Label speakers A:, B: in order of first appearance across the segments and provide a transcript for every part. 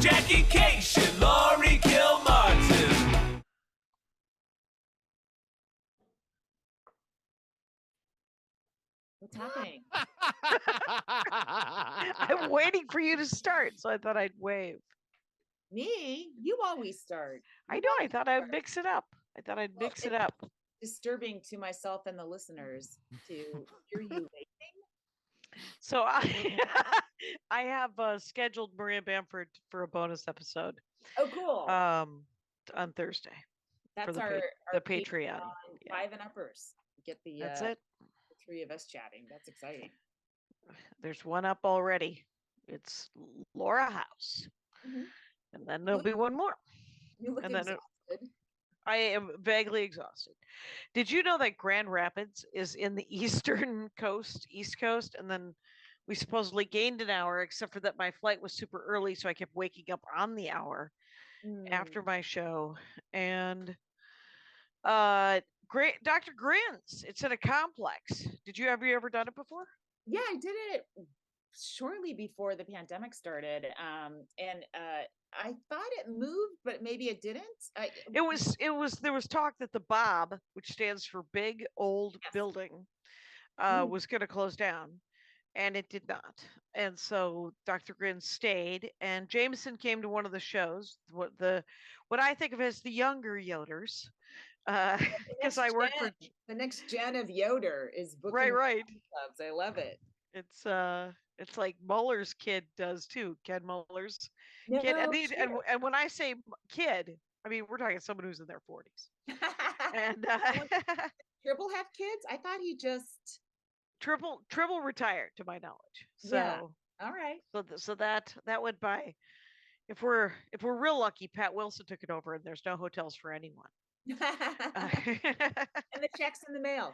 A: Jackie and Laurie kill Martin.
B: What's happening?
C: I'm waiting for you to start, so I thought I'd wave.
B: Me? You always start.
C: I know. I thought I'd mix it up.
B: Disturbing to myself and the listeners to hear you waving.
C: So I have scheduled Maria Bamford for a bonus episode.
B: Oh, cool.
C: On Thursday.
B: That's
C: for
B: our
C: Patreon.
B: Five and uppers. Get the
C: That's it.
B: The three of us chatting. That's exciting.
C: There's one up already. It's Laura House.
B: Mm-hmm.
C: And then there'll be one more.
B: You look exhausted.
C: I am vaguely exhausted. Did you know that Grand Rapids is in the East Coast, and then we supposedly gained an hour, except for that my flight was super early, so I kept waking up on the hour after my show. And Dr. Grins, it's in a complex. Have you ever done it before?
B: Yeah, I did it shortly before the pandemic started. And I thought it moved, but maybe it didn't.
C: There was talk that the Bob, which stands for Big Old Building, was going to close down, and it did not. And so Dr. Grin stayed, and Jameson came to one of the shows, what I think of as the younger Yoders, because I work for
B: the next gen of Yoder is booking
C: right
B: clubs. I love it.
C: It's like Muller's kid does too, Ken Muller's kid, and when I say kid, I mean we're talking someone who's in their 40s. And
B: Triple have kids? I thought he just
C: Triple retired, to my knowledge. So
B: yeah. All right.
C: So that went by. If we're real lucky, Pat Wilson took it over, and there's no hotels for anyone.
B: And the check's in the mail.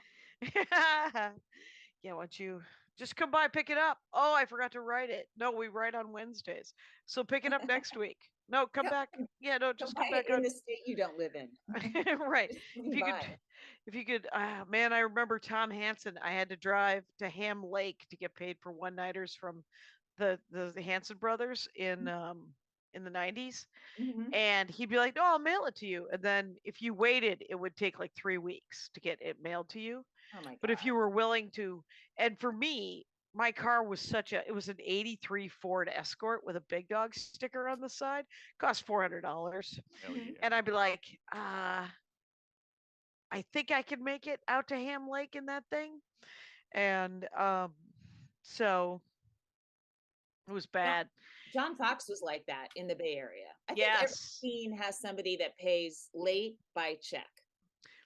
C: Yeah, why don't you just come by, pick it up? Oh, I forgot to write it. No, we write on Wednesdays, so pick it up next week. No, come back. Yeah, no, just come back
B: in the state you don't live in.
C: Right. If you could, man, I remember Tom Hansen. I had to drive to Ham Lake to get paid for one-nighters from the Hansen brothers in the 90s.
B: Mm-hmm.
C: And he'd be like, "No, I'll mail it to you." And then if you waited, it would take like 3 weeks to get it mailed to you.
B: Oh my God.
C: But if you were willing to, and for me, my car was it was an 83 Ford Escort with a big dog sticker on the side, cost $400.
A: Yeah.
C: And I'd be like, I think I could make it out to Ham Lake in that thing. And so it was bad.
B: John Fox was like that in the Bay Area. I think every scene has somebody that pays late by check.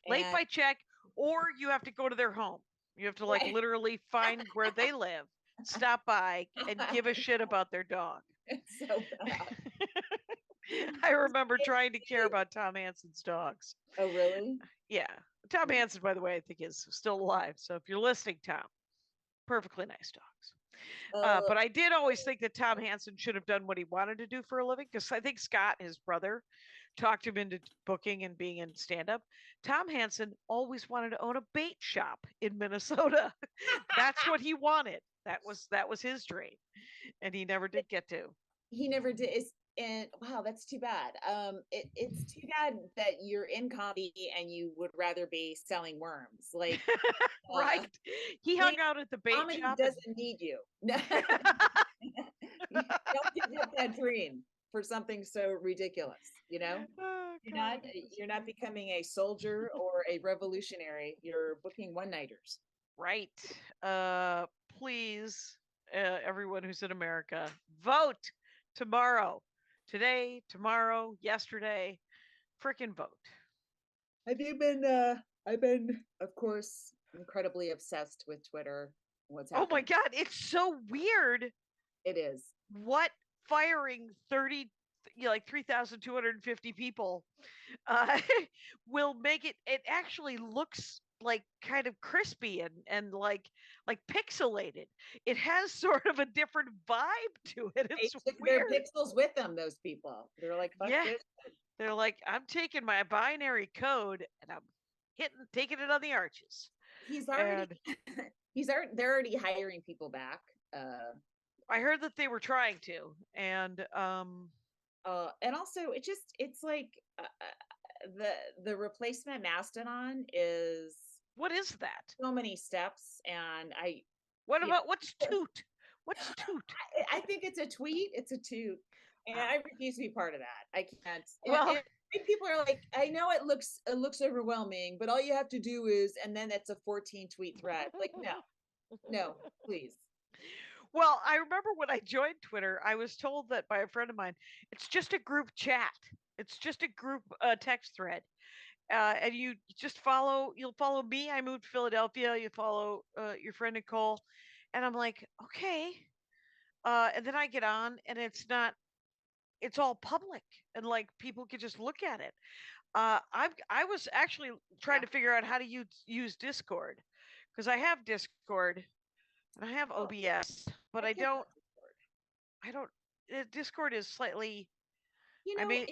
C: By check, or you have to go to their home. You have to literally find where they live, stop by, and give a shit about their dog.
B: It's so bad.
C: I remember trying to care about Tom Hansen's dogs.
B: Oh, really?
C: Yeah. Tom Hansen, by the way, I think is still alive. So if you're listening, Tom, perfectly nice dogs. But I did always think that Tom Hansen should have done what he wanted to do for a living, because I think Scott, his brother, talked him into booking and being in stand-up. Tom Hansen always wanted to own a bait shop in Minnesota. That's what he wanted. That was his dream, and he never did get to.
B: He never did. And wow, that's too bad. It's too bad that you're in comedy and you would rather be selling worms. Like,
C: right? He hung out at the bait
B: comedy
C: shop.
B: Doesn't need you. Don't give up that dream for something so ridiculous. You know, you're not becoming a soldier or a revolutionary. You're booking one-nighters.
C: Right. Please, everyone who's in America, vote tomorrow. Today, tomorrow, yesterday, freaking vote.
B: Have you been? I've been, of course, incredibly obsessed with Twitter. What's happening?
C: Oh my God, it's so weird.
B: It is.
C: What firing 3,250 people will make it? It actually looks like kind of crispy and like pixelated. It has sort of a different vibe to it. It's
B: they took
C: weird.
B: Their pixels with them. Those people. They're like, fuck this.
C: They're like, I'm taking my binary code and I'm taking it on the arches.
B: They're already hiring people back.
C: I heard that they were trying to, and
B: And also it's like the replacement Mastodon is
C: What is that?
B: so many steps, and
C: What
B: yeah,
C: about what's toot? What's toot?
B: I think it's a tweet, it's a toot, and I refuse to be part of that. I can't.
C: Well,
B: And people are like, I know it looks overwhelming, but all you have to do is, and then it's a 14 tweet thread. Like, no, please.
C: well, I remember when I joined Twitter, I was told that by a friend of mine, it's just a group chat. It's just a group text thread. And you just you'll follow me. I moved to Philadelphia. You follow your friend Nicole. And I'm like, okay. And then I get on and it's all public and like people can just look at it. I was actually trying
B: Yeah.
C: to figure out how to use Discord because I have Discord and I have
B: Oh,
C: OBS, but
B: I
C: I
B: get
C: don't,
B: Discord.
C: I don't, Discord is slightly,
B: You
C: I
B: know,
C: mean,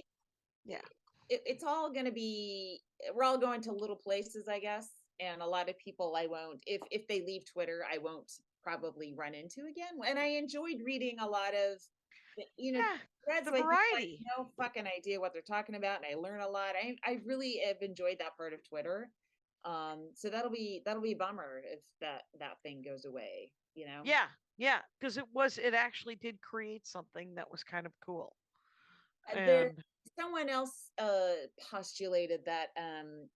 C: yeah,
B: it's all going to be, we're all going to little places, I guess. And a lot of people I won't, if they leave Twitter, I won't probably run into again. And I enjoyed reading a lot of,
C: yeah,
B: threads
C: the
B: like this. I have
C: variety.
B: no fucking idea what they're talking about, and I learn a lot. I really have enjoyed that part of Twitter. So that'll be a bummer if that thing goes away,
C: Yeah, yeah, because it actually did create something that was kind of cool.
B: There,
C: And
B: someone else postulated that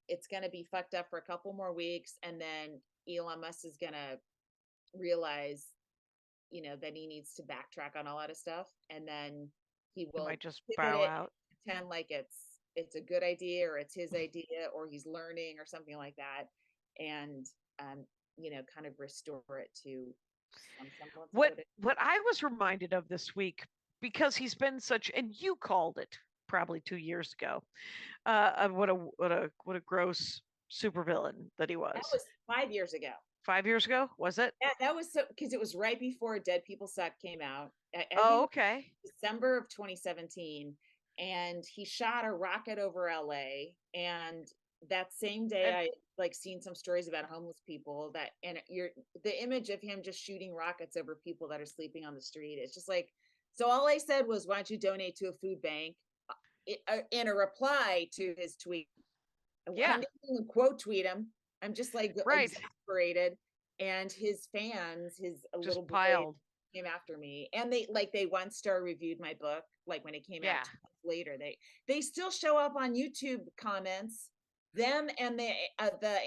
B: it's going to be fucked up for a couple more weeks, and then Elon Musk is going to realize, that he needs to backtrack on a lot of stuff, and then he
C: it
B: will
C: might just
B: pivot
C: bow
B: it,
C: out.
B: pretend like it's a good idea, or it's his idea, or he's learning or something like that, and um, kind of restore it to some semblance of
C: What
B: what it.
C: what I was reminded of this week, because he's been such, and you called it probably 2 years ago, of what a gross supervillain that he
B: That
C: was.
B: was 5 years ago.
C: 5 years ago, was it?
B: Yeah, that was so, because it was right before Dead People Suck came out. I
C: Oh,
B: think
C: okay.
B: December of 2017, and he shot a rocket over LA. And that same day,
C: And
B: I like seen some stories about homeless people and the image of him just shooting rockets over people that are sleeping on the street. It's just like, so all I said was, why don't you donate to a food bank? In a reply to his tweet,
C: yeah,
B: I'm not even quote tweet him. I'm just like
C: right.
B: exasperated. And his fans, his little
C: Just
B: boy,
C: piled.
B: came after me, and they 1-star reviewed my book. Like when it came out
C: Yeah.
B: 2 months later, they still show up on YouTube comments. Them and the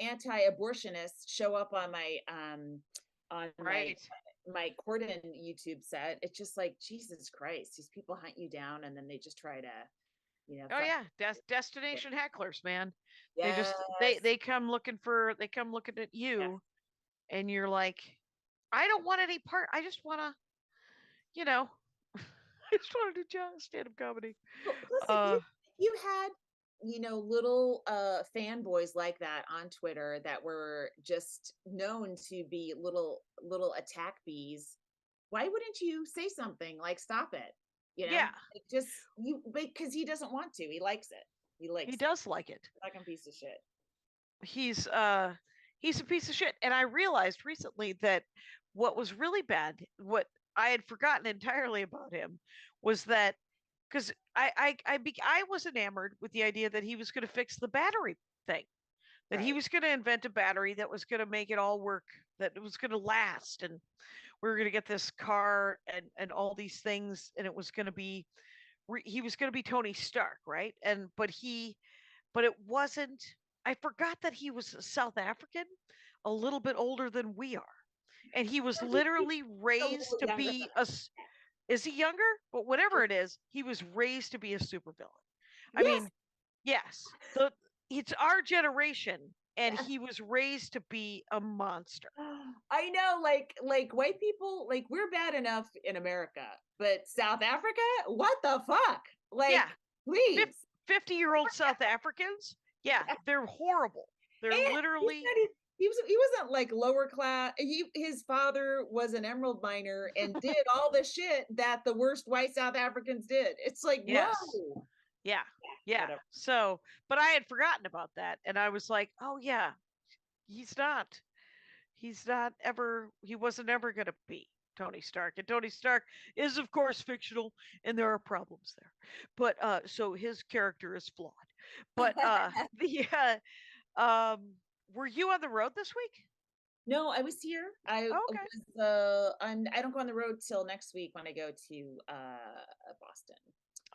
B: anti-abortionists show up on on
C: Right.
B: my Corden YouTube set. It's just like, Jesus Christ, these people hunt you down, and then they just try to,
C: Oh
B: fuck.
C: yeah, destination hecklers, man. They
B: Yes,
C: just they come looking at
B: yes.
C: you, and you're like, I don't want any part. I just want to, you know, I just want to do stand-up comedy.
B: Well, plus,
C: Uh,
B: if you had, little fanboys like that on Twitter that were just known to be little attack bees, why wouldn't you say something like, stop it?
C: yeah,
B: Like, just because he doesn't want to. He likes it. He likes
C: he
B: it.
C: does like it.
B: Fucking piece of shit.
C: He's uh he's a piece of shit. And I realized recently that what was really bad, what I had forgotten entirely about him, was that because I was enamored with the idea that he was going to fix the battery thing, that he
B: Right.
C: was going to invent a battery that was going to make it all work, that it was going to last, and we were going to get this car and all these things, and it was going to be he was going to be Tony Stark, right? And but it wasn't. I forgot that he was South African, a little bit older than we are, and he was
B: He's
C: literally
B: a little
C: raised to
B: younger
C: be
B: than
C: a. Is he younger? But whatever it is, he was raised to be a supervillain. I
B: Yes.
C: mean, yes, it's our generation, and
B: Yes.
C: he was raised to be a monster.
B: I know, like white people, like, we're bad enough in America, but South Africa, what the fuck?
C: Yeah,
B: Like, please.
C: 50-year-old South Africans. Yeah, they're horrible. They're
B: And
C: literally.
B: he wasn't like lower class. His father was an emerald miner and did all the shit that the worst white South Africans did. It's like,
C: Yes.
B: whoa.
C: Yeah. Yeah.
B: Whatever.
C: So, but I had forgotten about that. And I was like, oh, yeah, he's not. He wasn't ever going to be. Tony Stark. And Tony Stark is, of course, fictional, and there are problems there. But so his character is flawed. But the were you on the road this week?
B: No, I was here. I
C: Oh, okay.
B: was I don't go on the road till next week when I go to Boston.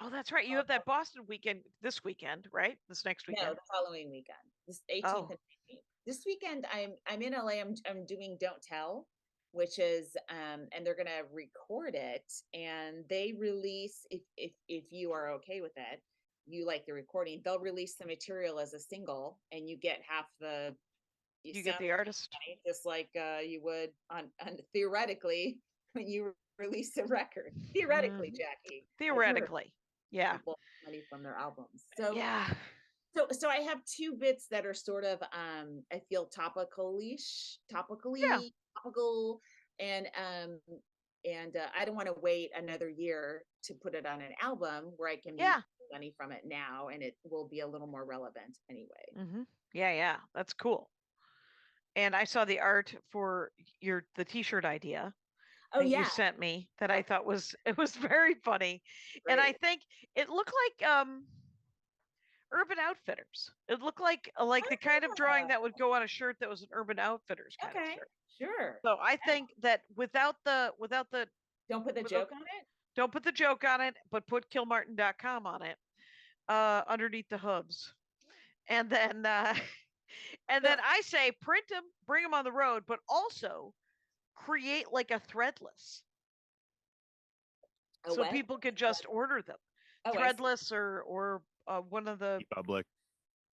C: Oh, that's right. You have that Boston weekend this weekend, right? This next
B: No,
C: weekend.
B: the following weekend. This 18th
C: Oh.
B: and 19th. This weekend I'm in LA. I'm doing Don't Tell, which is and they're gonna record it, and they release, if you are okay with it, you like the recording, they'll release the material as a single, and you get half the
C: You get the artist.
B: money, just like you would on theoretically when you release a record. Theoretically, Jackie. I've heard
C: Theoretically. Yeah.
B: people money from their albums. So
C: Yeah.
B: so I have two bits that are sort of I feel topical, and I don't want to wait another year to put it on an album where I can make money from it now, and it will be a little more relevant anyway.
C: Mm-hmm. Yeah, that's cool. And I saw the art for the t-shirt idea
B: Oh
C: that
B: yeah,
C: you sent me that I thought was very funny.
B: great.
C: And I think it looked like Urban Outfitters. It looked like the kind of drawing that would go on a shirt that was an Urban Outfitters kind of shirt.
B: Sure.
C: So I think that without the
B: don't put the joke on it.
C: Don't put the joke on it, but put killmartin.com on it underneath the hooves. And then then I say print them, bring them on the road, but also create like a threadless. So people could just order them. Threadless or one of the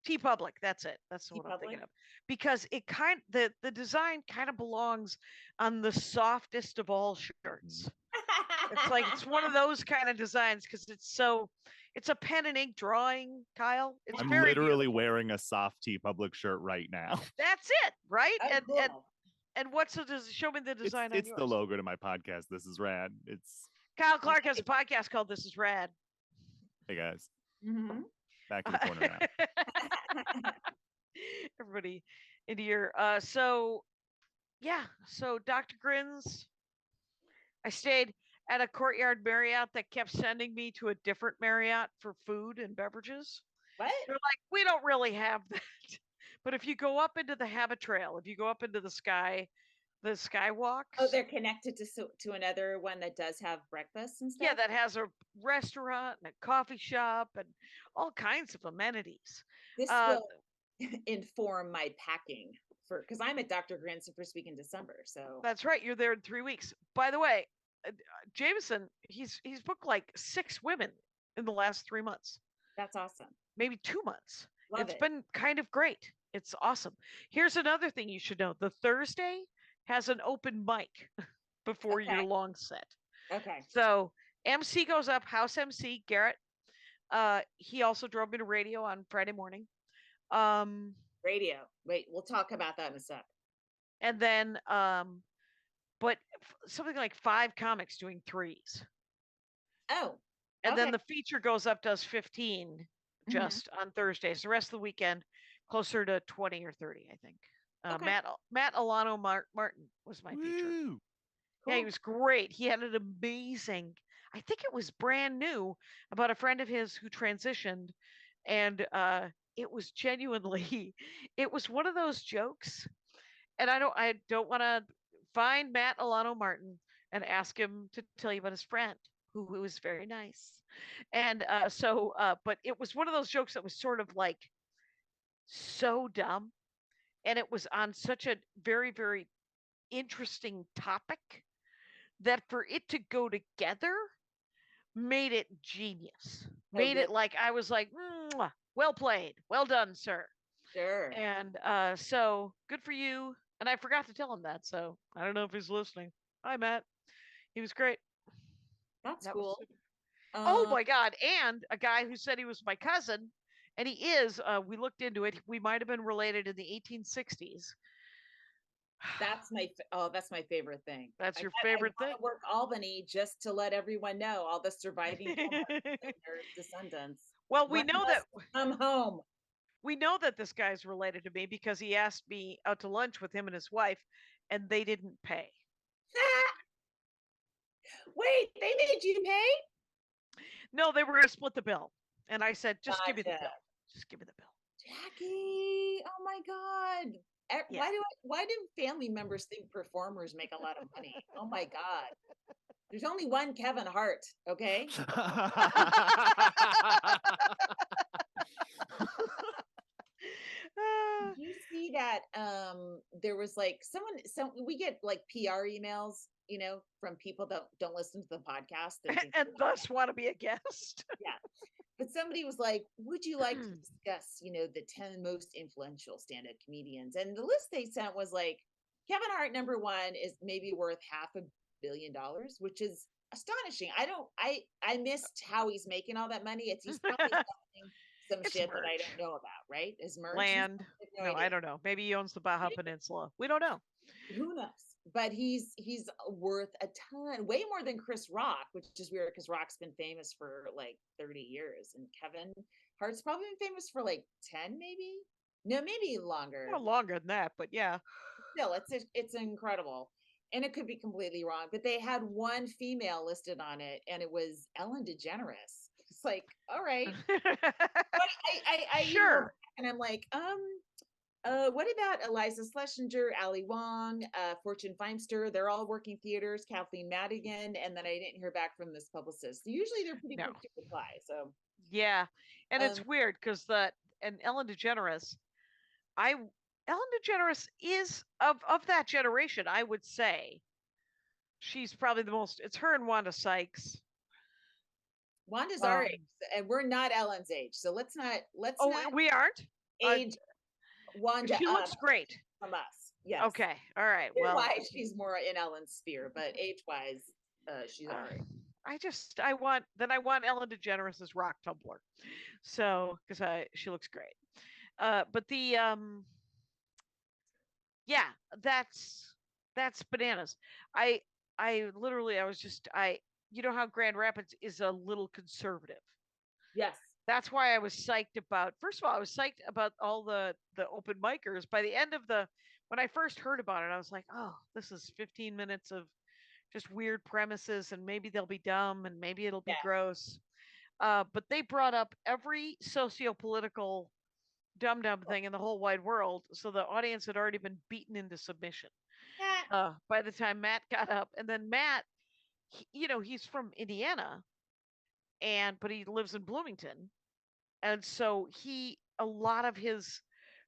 C: TeePublic, that's it. That's what I'm thinking of. Because it the design kind of belongs on the softest of all shirts. It's like it's one of those kind of designs because it's a pen and ink drawing, Kyle. It's
D: I'm
C: very
D: literally
C: beautiful.
D: wearing a soft TeePublic shirt right now.
C: That's it, right?
B: Cool.
C: And what's show me the design
D: it's
C: on
D: the
C: yours.
D: logo to my podcast. This is rad. It's
C: Kyle Clark has a podcast called This Is Rad.
D: Hey guys.
B: Mm-hmm.
D: Back in the corner now.
C: Everybody into your so Dr. Grins. I stayed at a Courtyard Marriott that kept sending me to a different Marriott for food and beverages.
B: What?
C: They're like, we don't really have that. But if you go up into the Habit Trail, if you go up into the skywalks.
B: Oh, they're connected to another one that does have breakfast and stuff?
C: Yeah, that has a restaurant and a coffee shop and all kinds of amenities.
B: This will inform my packing because I'm at Dr. Grins the first week in December. So
C: that's right. You're there in 3 weeks. By the way, Jameson, he's booked like 6 women in the last 3 months.
B: That's awesome.
C: Maybe 2 months.
B: It's
C: been kind of great. It's awesome. Here's another thing you should know. The Thursday has an open mic before your long set.
B: Okay.
C: So MC goes up, house MC, Garrett. He also drove me to radio on Friday morning.
B: Radio. Wait, we'll talk about that in a sec.
C: And then but something like 5 comics doing 3s.
B: Oh.
C: And then the feature goes up, does 15 just on Thursdays. The rest of the weekend, closer to 20 or 30, I think. Matt Alano Martin was my feature.
D: Woo.
C: Yeah, he was great. He had an amazing, I think it was brand new, about a friend of his who transitioned. And it was genuinely, it was one of those jokes. And I don't want to find Matt Alano Martin and ask him to tell you about his friend, who was very nice. And but it was one of those jokes that was sort of like so dumb. And it was on such a very, very interesting topic that for it to go together made it genius. Made it like I was like, well played. Well done, sir.
B: Sure.
C: And so good for you. And I forgot to tell him that. So I don't know if he's listening. Hi, Matt. He was great.
B: That's cool.
C: Oh my God. And a guy who said he was my cousin. And he is, we looked into it. We might have been related in the 1860s.
B: That's my favorite thing.
C: That's your favorite thing?
B: I work Albany just to let everyone know, all the surviving descendants.
C: Well, we know that
B: come home.
C: We know that this guy's related to me because he asked me out to lunch with him and his wife, and they didn't pay.
B: Wait, they made you pay?
C: No, they were going to split the bill. And I said, just give me the
B: Gotcha.
C: bill. Just give me the bill.
B: Jackie, oh my God.
C: Yeah.
B: Why do family members think performers make a lot of money? Oh my God. There's only one Kevin Hart, okay? Did you see that there was like we get like PR emails, from people that don't listen to the podcast.
C: And thus want to be a guest.
B: Yeah. But somebody was like, would you like to discuss, the 10 most influential stand-up comedians? And the list they sent was like, Kevin Hart, number one, is maybe worth $500 million, which is astonishing. I missed how he's making all that money. He's probably selling some
C: It's
B: shit that I
C: merch.
B: don't know about, right? Is merch?
C: Land. No, I don't know. Maybe he owns the Baja Peninsula. We don't know.
B: Who knows? But he's worth a ton, way more than Chris Rock, which is weird because Rock's been famous for like 30 years, and Kevin Hart's probably been famous for like 10, maybe. No, maybe longer.
C: Well, longer than that, but yeah.
B: Still, it's incredible, and it could be completely wrong. But they had one female listed on it, and it was Ellen DeGeneres. It's like, all right, but I
C: Sure.
B: and I'm like, what about Eliza Schlesinger, Ali Wong, Fortune Feimster? They're all working theaters. Kathleen Madigan, and then I didn't hear back from this publicist. Usually they're pretty quick to reply. So
C: yeah, and it's weird because Ellen DeGeneres, Ellen DeGeneres is of that generation. I would say she's probably the most. It's her and Wanda Sykes.
B: Wanda's our age, and we're not Ellen's age. So let's not.
C: We aren't
B: age. Wanda,
C: she looks great
B: from us. Yes.
C: Okay. All right. Well,
B: why she's more in Ellen's sphere, but age-wise, she's all right.
C: I want Ellen DeGeneres' rock tumbler, so because she looks great. But the yeah, that's bananas. I literally you know how Grand Rapids is a little conservative.
B: Yes.
C: That's why I was psyched about. First of all, I was psyched about all the open micers. By the end of when I first heard about it, I was like, oh, this is 15 minutes of just weird premises, and maybe they'll be dumb, and maybe it'll be gross. But they brought up every socio-political dumb thing in the whole wide world, so the audience had already been beaten into submission. By the time Matt got up, and then Matt, he's from Indiana, but he lives in Bloomington. And so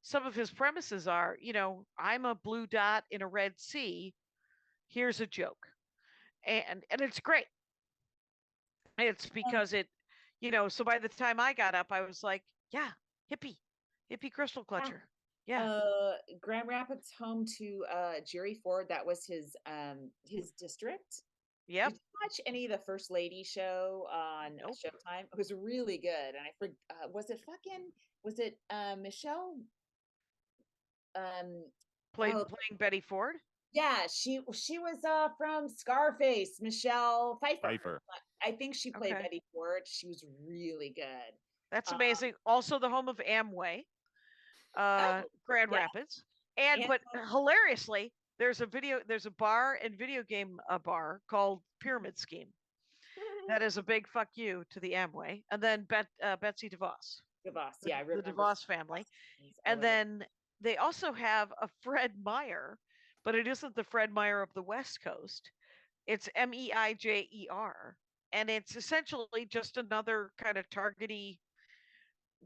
C: some of his premises are, I'm a blue dot in a red sea. Here's a joke. And it's great. It's because so by the time I got up, I was like, yeah, hippie crystal clutcher. Yeah.
B: Grand Rapids home to Jerry Ford. That was his district.
C: Yep.
B: Did you watch any of the First Lady show on Showtime? It was really good. And I forgot, was it Michelle?
C: Playing Betty Ford?
B: Yeah, she was from Scarface, Michelle Pfeiffer. I think she played Betty Ford. She was really good.
C: That's amazing. Also the home of Amway, Grand Rapids. But hilariously, there's a bar and video game bar called Pyramid Scheme. That is a big fuck you to the Amway. And then Betsy DeVos.
B: Yeah, I remember.
C: The DeVos family. And then they also have a Fred Meyer, but it isn't the Fred Meyer of the West Coast. It's Meijer. And it's essentially just another kind of Target-y,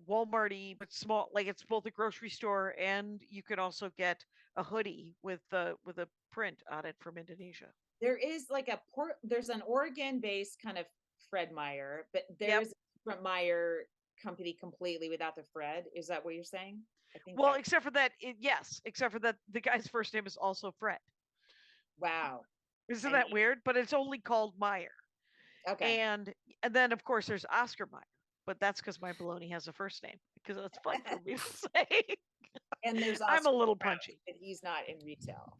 C: Walmart-y, but small. Like it's both a grocery store, and you can also get a hoodie with a print on it from Indonesia.
B: There is like there's an Oregon-based kind of Fred Meyer, but there's a Fred Meyer company completely without the Fred. Is that what you're saying? I think
C: except for that, except for that the guy's first name is also Fred.
B: Wow.
C: Isn't that weird? But it's only called Meyer.
B: Okay.
C: And then of course there's Oscar Meyer, but that's because my baloney has a first name, because that's fun for me to say.
B: And there's
C: I'm a little punchy.
B: But he's not in retail.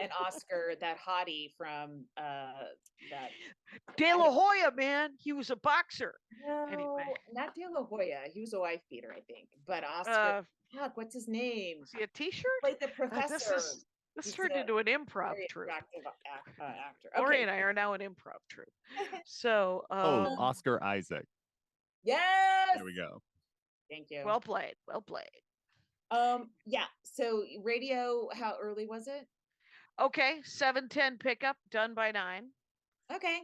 B: And Oscar, that hottie from that
C: De La Hoya, man, he was a boxer.
B: No,
C: anyway.
B: Not De La Hoya. He was a wife beater, I think. But Oscar, what's his name?
C: Was he a T-shirt?
B: Played the professor.
C: This
B: He's
C: turned
B: a
C: into an improv
B: very
C: troupe.
B: attractive actor.
C: Lori
B: Okay.
C: and I are now an improv troupe. So,
D: Oh, Oscar Isaac.
B: Yes.
D: There we go.
B: Thank you.
C: well played. Well played.
B: Yeah. So radio, how early was it?
C: Okay, 7:10 pickup, done by 9.
B: Okay.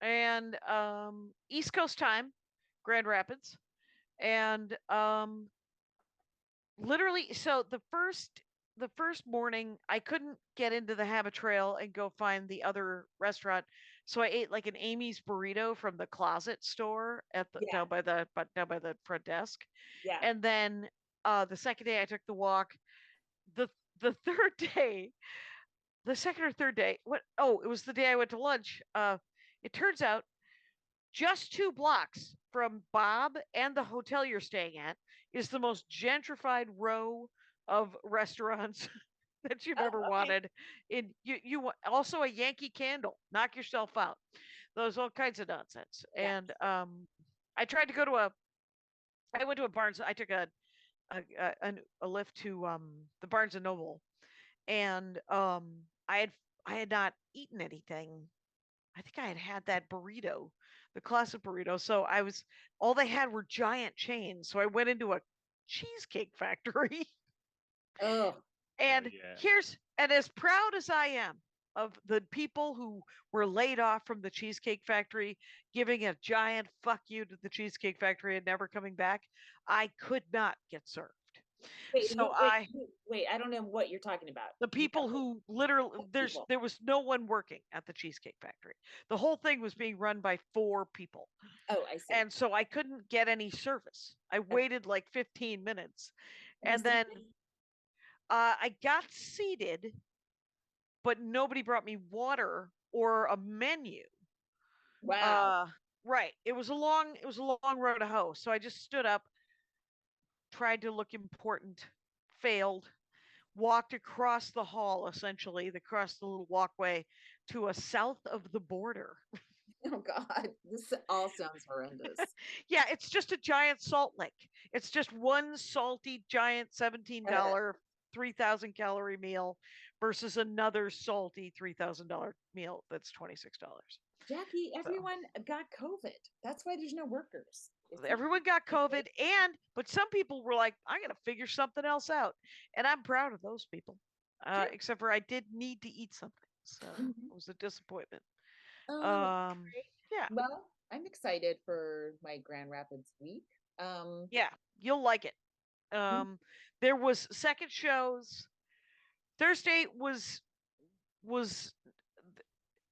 C: And East Coast time, Grand Rapids. And literally, so the first morning I couldn't get into the Habit Trail and go find the other restaurant, so I ate like an Amy's burrito from the Closet store at the
B: Yeah.
C: down by the front desk.
B: Yeah.
C: And then the second day I took the walk. The third day, the second or third day, it was the day I went to lunch. It turns out just 2 blocks from Bob and the hotel you're staying at is the most gentrified row of restaurants that you've ever
B: okay.
C: wanted. You also a Yankee Candle. Knock yourself out. Those all kinds of nonsense.
B: Yeah.
C: And I tried to go to I went to a Barnes. I took a lift to the Barnes and Noble, and I had not eaten anything. I think I had that burrito, the classic burrito. So all they had were giant chains. So I went into a Cheesecake Factory.
B: Oh.
C: And
D: yeah.
C: and as proud as I am of the people who were laid off from the Cheesecake Factory, giving a giant fuck you to the Cheesecake Factory and never coming back, I could not get served.
B: Wait,
C: So
B: wait, I don't know what you're talking about.
C: the people who literally there was no one working at the Cheesecake Factory. The whole thing was being run by 4 people.
B: Oh, I see.
C: And so I couldn't get any service. I waited like 15 minutes. And then I got seated, but nobody brought me water or a menu.
B: Wow.
C: Right. It was a long road to hoe. So I just stood up, tried to look important, failed, walked across the hall, essentially, across the little walkway to a south of the border.
B: Oh God, this all sounds horrendous.
C: Yeah, it's just a giant salt lick. It's just one salty giant $17 3,000 calorie meal versus another salty $3,000 meal that's $26.
B: Jackie, everyone got COVID. That's why there's no workers.
C: Everyone got COVID, but some people were like, I'm gonna figure something else out, and I'm proud of those people.
B: Sure.
C: Except for I did need to eat something, so
B: Mhm.
C: it was a disappointment.
B: Great.
C: Yeah,
B: Well, I'm excited for my Grand Rapids week.
C: yeah, you'll like it. There was second shows. Thursday was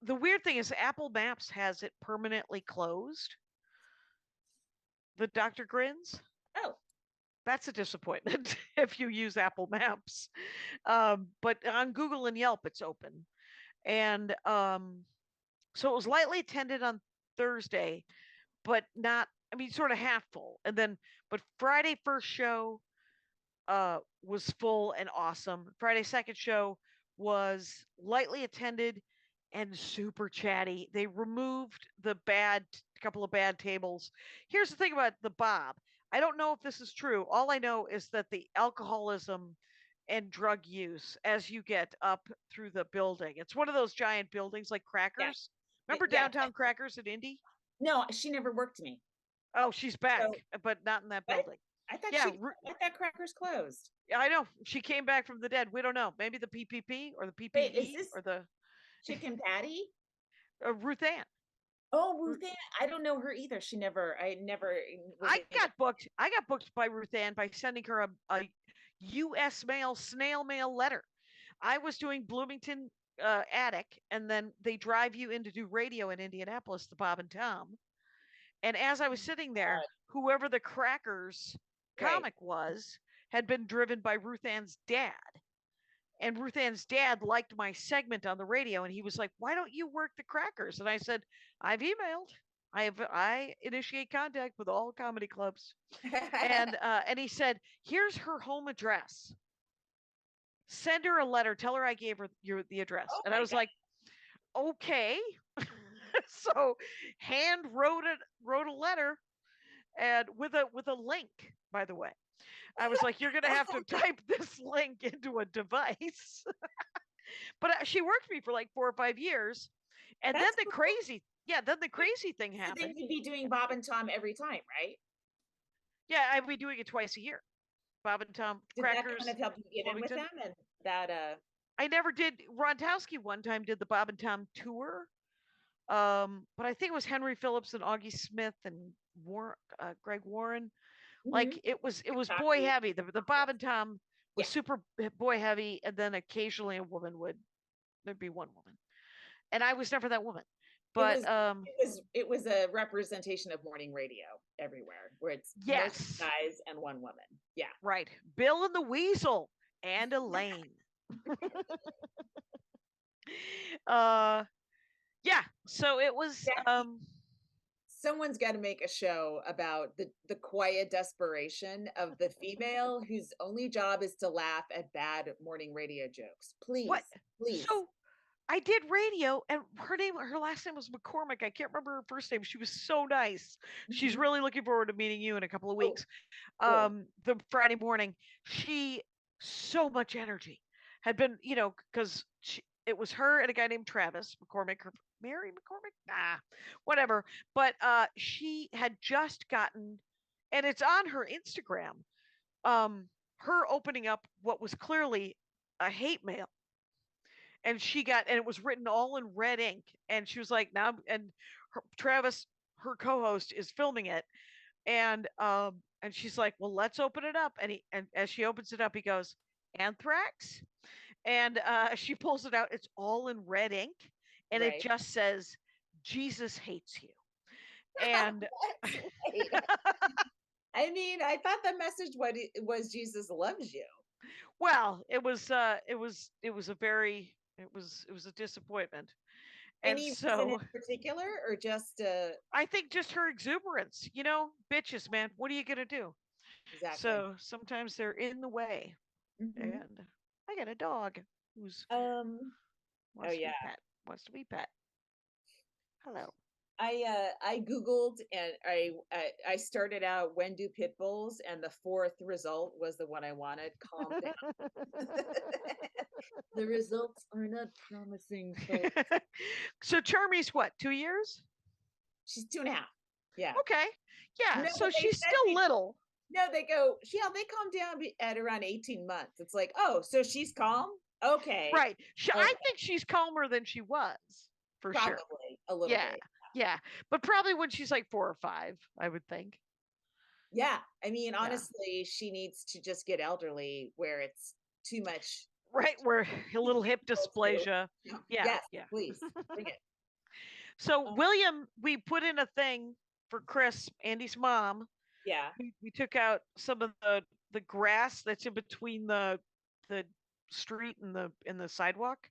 C: the weird thing is Apple Maps has it permanently closed. The Dr. Grins.
B: Oh,
C: That's a disappointment if you use Apple Maps. But on Google and Yelp, it's open. And so it was lightly attended on Thursday, but not, I mean, sort of half full. And then, but Friday first show was full and awesome. Friday second show was lightly attended and super chatty. They removed the couple of bad tables. Here's the thing about the Bob. I don't know if this is true. All I know is that the alcoholism and drug use as you get up through the building. It's one of those giant buildings like Crackers. Remember downtown Crackers at Indy?
B: no, she never worked me.
C: Oh, she's back, but not in that building.
B: I thought I thought Crackers closed.
C: I know. She came back from the dead. We don't know. Maybe the PPP or the PPE
B: Wait, is this
C: or the
B: Chicken Patty?
C: Ruth Ann.
B: Oh, Ruth Ann. I don't know her either. I
C: got booked by Ruth Ann by sending her a U.S. mail snail mail letter. I was doing Bloomington Attic, and then they drive you in to do radio in Indianapolis, the Bob and Tom. And as I was sitting there, whoever the Crackers comic was had been driven by Ruth Ann's dad. And Ruth Ann's dad liked my segment on the radio, and he was like, "Why don't you work the Crackers?" And I said, "I've emailed. I initiate contact with all comedy clubs." And he said, "Here's her home address. Send her a letter. Tell her I gave her the address."
B: Oh
C: and I was like, "Okay." So hand wrote a letter, and with a link, by the way. I was like, "You're gonna have to type this link into a device." But she worked for me for like 4 or 5 years, and
B: That's
C: then the crazy, then the crazy thing
B: So then
C: happened.
B: you'd be doing Bob and Tom every time, right?
C: Yeah, I'd be doing it twice a year. Bob and Tom
B: Did
C: crackers.
B: that kind of help you get in with
C: Wilmington.
B: them? And that
C: I never did. Rontowski one time did the Bob and Tom tour. But I think it was Henry Phillips and Augie Smith and Greg Warren. Like
B: mhm.
C: it was
B: Exactly.
C: boy heavy. The Bob and Tom was
B: Yeah.
C: super boy heavy, and then occasionally there'd be one woman, and I was never that woman. But
B: it was a representation of morning radio everywhere, where it's most
C: yes,
B: guys and one woman. Yeah.
C: right. Bill and the Weasel and Elaine. Yeah. So it was
B: Someone's got to make a show about the quiet desperation of the female whose only job is to laugh at bad morning radio jokes. Please,
C: what?
B: please.
C: So I did radio, and her last name was McCormick. I can't remember her first name. She was so nice. She's
B: Mhm.
C: really looking forward to meeting you in a couple of weeks.
B: Cool.
C: The Friday morning, she so much energy had been, because it was her and a guy named Travis McCormick, or Mary McCormick, whatever. But she had just gotten, and it's on her Instagram, her opening up what was clearly a hate mail. And and it was written all in red ink. And she was like, now, and Travis, her co-host, is filming it. And she's like, well, let's open it up. And as she opens it up, he goes, anthrax. And she pulls it out. It's all in red ink. And it
B: Right.
C: just says, Jesus hates you. And
B: I mean, I thought the message was Jesus loves you.
C: well, it was a disappointment. And
B: Any reason
C: so
B: in particular, or just
C: I think just her exuberance, bitches, man, what are you going to do?
B: exactly?
C: So sometimes they're in the way.
B: Mhm.
C: And I got a dog who's
B: oh yeah.
C: Wants to be pet. Hello.
B: I googled, and I started out, when do pit bulls, and the fourth result was the one I wanted. Calm down. The results are not promising, folks.
C: So Charmy's what, 2 years?
B: She's 2.5. Yeah.
C: Okay. Yeah.
B: No,
C: So
B: they
C: she's
B: said
C: still little.
B: No, they go, yeah, they calm down at around 18 months. It's like, oh, so she's calm? Okay.
C: Right. I
B: Okay.
C: think she's calmer than she was, for sure.
B: Probably a little
C: Yeah.
B: bit.
C: Yeah. But probably when she's like 4 or 5, I would think.
B: Yeah. I mean, honestly, she needs to just get elderly, where it's too much.
C: Right. Where a little hip dysplasia. Yeah.
B: Yes,
C: Yeah.
B: please bring it.
C: So William, we put in a thing for Chris, Andy's mom.
B: Yeah.
C: We took out some of the grass that's in between the street and the sidewalk,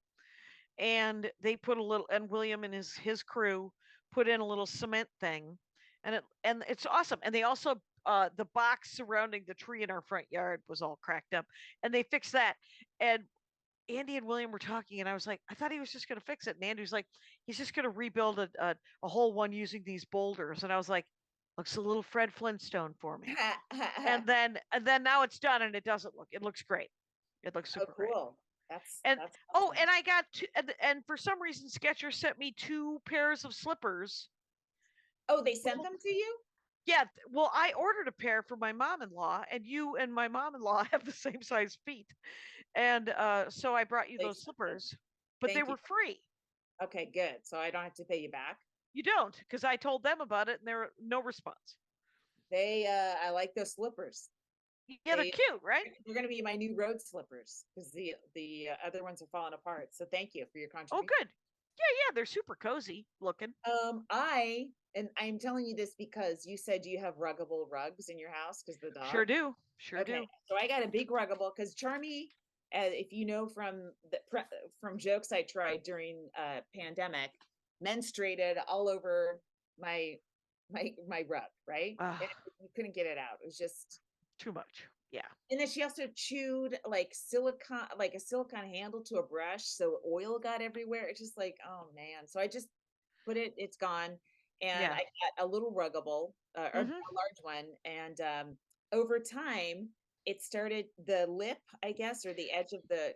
C: and they put a little, and William and his crew put in a little cement thing, and it's awesome. And they also the box surrounding the tree in our front yard was all cracked up, and they fixed that. And Andy and William were talking, and I was like, I thought he was just going to fix it. And Andy was like, he's just going to rebuild a whole one using these boulders. And I was like, looks a little Fred Flintstone for me. and then now it's done, and it looks great. It looks super great.
B: Cool. That's
C: And
B: awesome.
C: and I got and for some reason Skechers sent me 2 pairs of slippers.
B: Oh, they sent them to you?
C: Yeah, well, I ordered a pair for my mom-in-law, and you and my mom-in-law have the same size feet. And so I brought you those slippers, but they were free.
B: Okay, good. So I don't have to pay you back.
C: You don't, because I told them about it, and there were no response.
B: I like those slippers.
C: Yeah, they're cute, right?
B: They're going to be my new road slippers, because the other ones are falling apart. So thank you for your
C: Oh,
B: contribution.
C: good. Yeah, they're super cozy looking.
B: I'm telling you this because you said you have ruggable rugs in your house because the dog.
C: Sure do. Do.
B: So I got a big ruggable, because Charmy, if you know from jokes I tried during pandemic, menstruated all over my rug, right? You couldn't get it out. It was just
C: too much. Yeah.
B: And then she also chewed like a silicone handle to a brush, so oil got everywhere. It's just like, oh man. So I just put it's gone. And I got a little ruggable, or a large one. And over time, it started, the lip, I guess, or the edge of the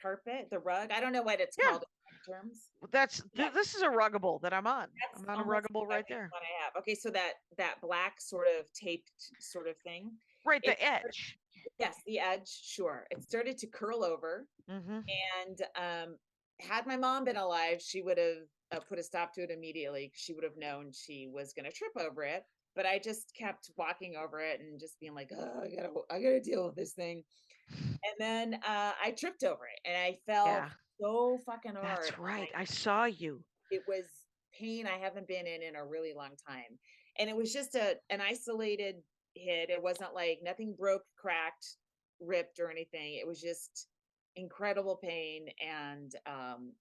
B: carpet, the rug. I don't know what it's
C: Yeah.
B: called in terms.
C: This is a ruggable that I'm on.
B: That's
C: I'm on a
B: almost
C: ruggable right
B: exactly
C: there.
B: what I have. Okay, so that black sort of taped sort of thing.
C: Right,
B: It
C: the edge.
B: Yes, the edge, sure. It started to curl over,
C: Mm-hmm.
B: and had my mom been alive, she would have put a stop to it immediately. She would have known she was going to trip over it. But I just kept walking over it and just being like, oh, I gotta deal with this thing. And then I tripped over it, and I fell
C: Yeah.
B: so fucking hard.
C: That's right. I saw you.
B: It was pain I haven't been in a really long time. And it was just an isolated hit. It wasn't like nothing broke, cracked, ripped, or anything. It was just incredible pain and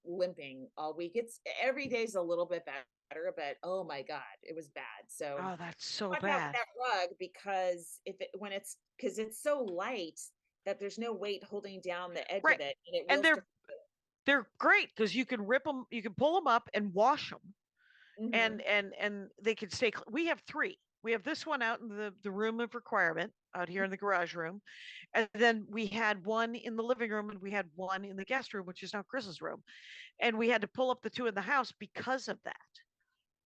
B: limping all week. It's every day's a little bit better, but oh my God, it was bad. So
C: Oh, that's so
B: watch out
C: bad.
B: with that rug, because because it's so light that there's no weight holding down the edge
C: Right.
B: of it, and it
C: And
B: will
C: they're great because you can rip them, you can pull them up and wash them,
B: Mhm.
C: and they can stay. We have 3. We have this one out in the room of requirement out here in the garage room, and then we had one in the living room, and we had one in the guest room, which is now Chris's room, and we had to pull up the 2 in the house because of that.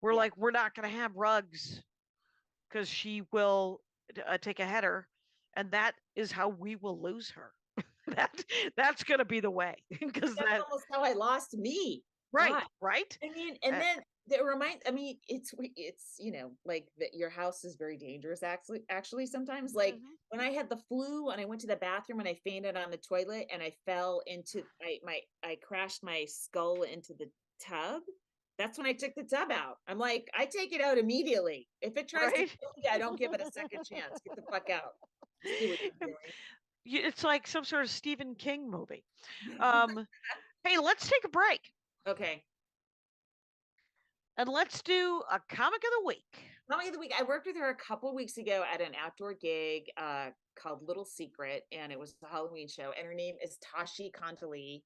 C: We're
B: Yeah.
C: like, we're not going to have rugs because she will take a header, and that is how we will lose her. That's going to be the way, because
B: That's almost how I lost me.
C: right,
B: God.
C: right.
B: I mean, and
C: Uh,
B: then I mean, it's like that your house is very dangerous actually sometimes. Like
C: Mhm.
B: when I had the flu and I went to the bathroom and I fainted on the toilet and I fell into I crashed my skull into the tub. That's when I took the tub out. I'm like, I take it out immediately. If it tries to
C: Right?
B: kill me, I don't give it a second chance. Get the fuck out. See what you're doing.
C: It's like some sort of Stephen King movie. Hey, let's take a break
B: Okay.
C: and let's do a comic of the week.
B: Comic of the week. I worked with her a couple weeks ago at an outdoor gig called Little Secret, and it was a Halloween show. And her name is Tashi Kandeli.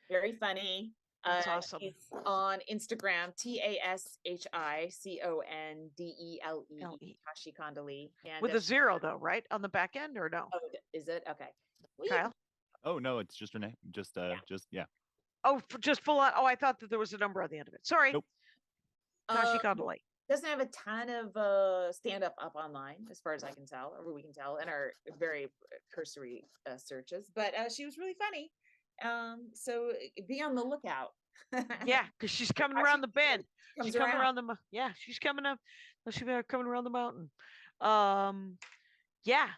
B: Very funny.
C: That's awesome.
B: She's on Instagram, TASHICONDELE, Tashi Kandeli. And
C: With a 0 though, right? On the back end or no?
B: oh, is it? Okay. Well,
C: Kyle?
D: Oh no, it's just her name. Just yeah.
C: Oh, just full on. Oh, I thought that there was a number on the end of it. Sorry.
D: Nope.
C: Tashi Kandeli.
B: Doesn't have a ton of stand-up up online, as far as I can tell, or we can tell in our very cursory searches. But she was really funny. So be on the lookout.
C: Yeah, because she's coming
B: Tashi
C: around the bend.
B: comes
C: She's coming
B: around.
C: around the yeah, she's coming up. She's coming around the mountain. Yeah.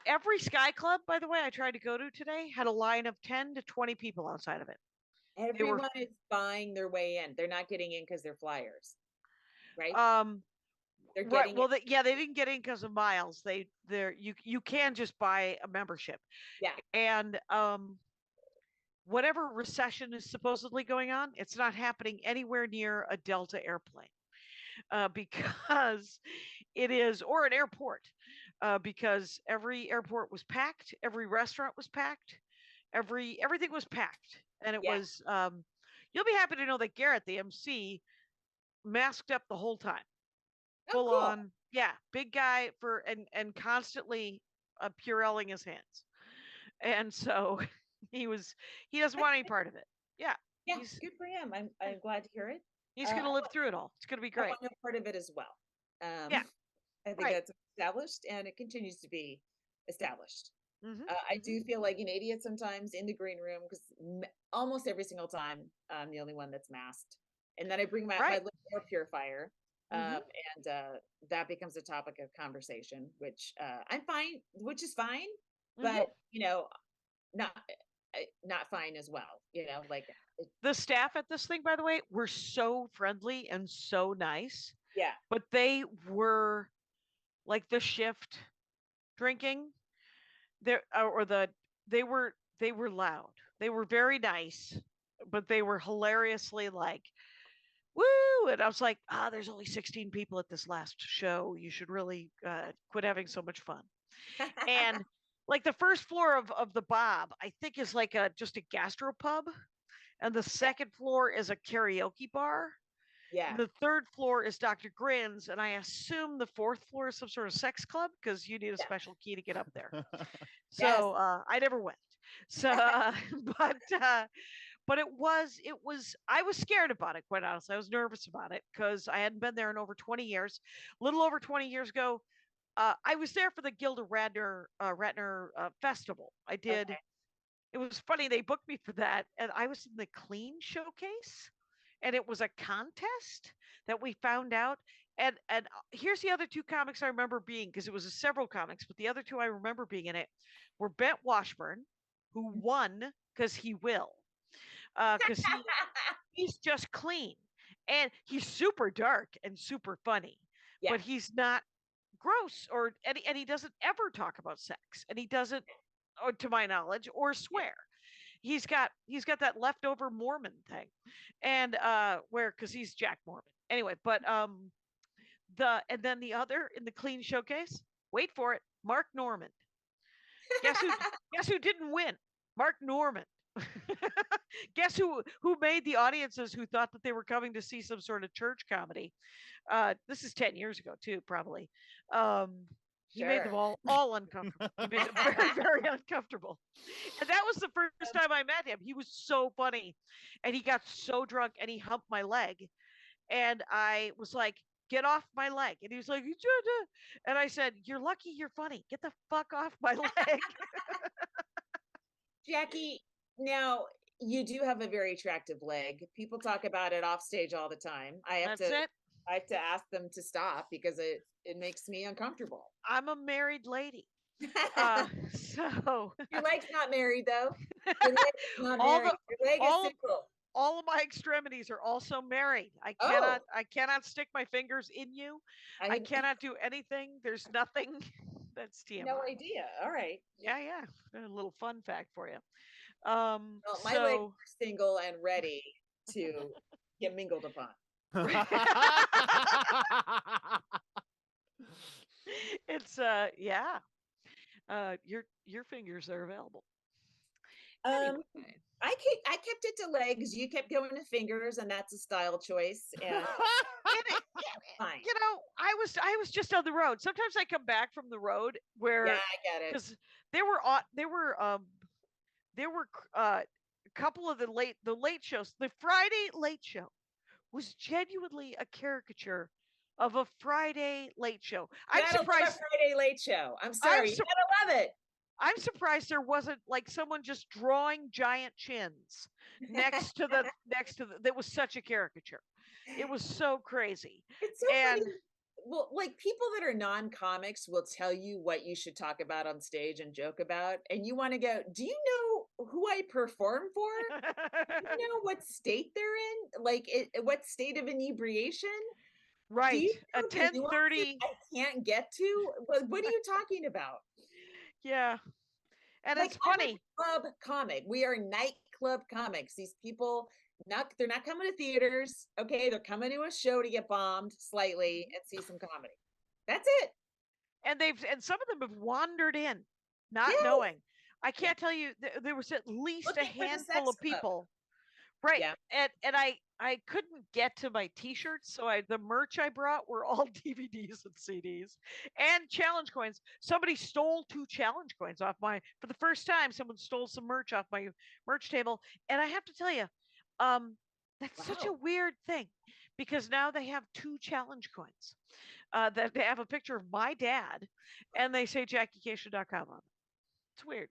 C: Every Sky Club, by the way, I tried to go to today had a line of 10 to 20 people outside of it.
B: Everyone is buying their way in. They're not getting in because they're flyers, right? They're
C: Right.
B: getting
C: Well, they didn't get in because of miles. You can just buy a membership.
B: Yeah.
C: And whatever recession is supposedly going on, it's not happening anywhere near a Delta airplane, because it is, or an airport, because every airport was packed, every restaurant was packed, everything was packed, and it
B: Yeah.
C: was. You'll be happy to know that Garrett, the MC, masked up the whole time.
B: Oh,
C: Full
B: cool.
C: on, yeah, big guy and constantly Purelling his hands, and so he doesn't want any part of it. Yeah,
B: Yeah,
C: he's
B: good for him. I'm glad to hear it.
C: gonna live through it all. It's gonna be
B: I
C: great.
B: want no part of it as well.
C: Yeah.
B: I think
C: Right.
B: that's established, and it continues to be established.
C: Mhm,
B: I do feel like an idiot sometimes in the green room because almost every single time I'm the only one that's masked, and then I bring my
C: Right.
B: little air purifier,
C: Mhm.
B: and that becomes a topic of conversation, which I'm fine, which is fine,
C: Mhm.
B: but not fine as well. Like
C: The staff at this thing, by the way, were so friendly and so nice,
B: yeah,
C: but they were like the shift drinking. They were loud. They were very nice, but they were hilariously like, woo. And I was like, there's only 16 people at this last show. You should really quit having so much fun. And like the first floor of the Bob, I think is like just a gastropub. And the second floor is a karaoke bar.
B: Yeah.
C: The third floor is Dr. Grin's, and I assume the fourth floor is some sort of sex club because you need a special key to get up there. So I never went. So, but it was I was scared about it, quite honestly. I was nervous about it because I hadn't been there in over 20 years. A little over 20 years ago, I was there for the Gilda Radner festival. I did.
B: Okay.
C: It was funny. They booked me for that, and I was in the clean showcase, and it was a contest that we found out. And here's the other two comics I remember being, because it was several comics, but the other two I remember being in it were Bent Washburn, who won because he will, because he's just clean, and he's super dark and super funny,
B: Yeah.
C: but he's not gross and he doesn't ever talk about sex, and he doesn't, or to my knowledge, or swear. He's got that leftover Mormon thing, and where, because he's Jack Mormon anyway. But and then the other in the clean showcase, wait for it, Mark Norman. Guess who didn't win? Mark Norman. Guess who made the audiences who thought that they were coming to see some sort of church comedy. This is 10 years ago too, probably. He made them all uncomfortable. He made them very, very uncomfortable. And that was the first time I met him. He was so funny. And he got so drunk and he humped my leg. And I was like, get off my leg. And he was like, and I said, you're lucky you're funny. Get the fuck off my leg.
B: Jackie, now you do have a very attractive leg. People talk about it off stage all the time. I have to ask them to stop because it makes me uncomfortable.
C: I'm a married lady. So
B: your leg's not married though. Your leg's not married. Your leg is single.
C: All of my extremities are also married. I cannot stick my fingers in you. I cannot do anything. There's nothing. That's TMI.
B: No idea. All right.
C: Yeah. A little fun fact for you.
B: Well, my legs are single and ready to get mingled upon.
C: It's your fingers are available.
B: Anyway. I kept it to legs. You kept going to fingers, and that's a style choice. And fine.
C: You know, I was just on the road. Sometimes I come back from the road where,
B: I get it,
C: because there were a couple of the late shows. The Friday late show was genuinely a caricature of a Friday late show. I'm surprised.
B: Friday late show. I'm sorry. You gotta love it.
C: I'm surprised there wasn't like someone just drawing giant chins next to the that was such a caricature. It was so crazy.
B: It's so funny. Well, like people that are non-comics will tell you what you should talk about on stage and joke about, and you want to go, do you know who I perform for? Do you know what state they're in? Like what state of inebriation?
C: Right. A 10:30
B: I can't get to. What are you talking about?
C: Yeah. And like, it's funny.
B: Club comic. We are nightclub comics. These people they're not coming to theaters. Okay, they're coming to a show to get bombed slightly and see some comedy. That's it.
C: And some of them have wandered in, not knowing. I can't tell you, there was at least a handful of people. Right. Yeah. And I couldn't get to my t-shirts, so the merch I brought were all DVDs and CDs and challenge coins. Somebody stole 2 challenge coins off for the first time, someone stole some merch off my merch table. And I have to tell you, that's such a weird thing, because now they have 2 challenge coins that they have a picture of my dad, and they say JackieCation.com on it. It's weird.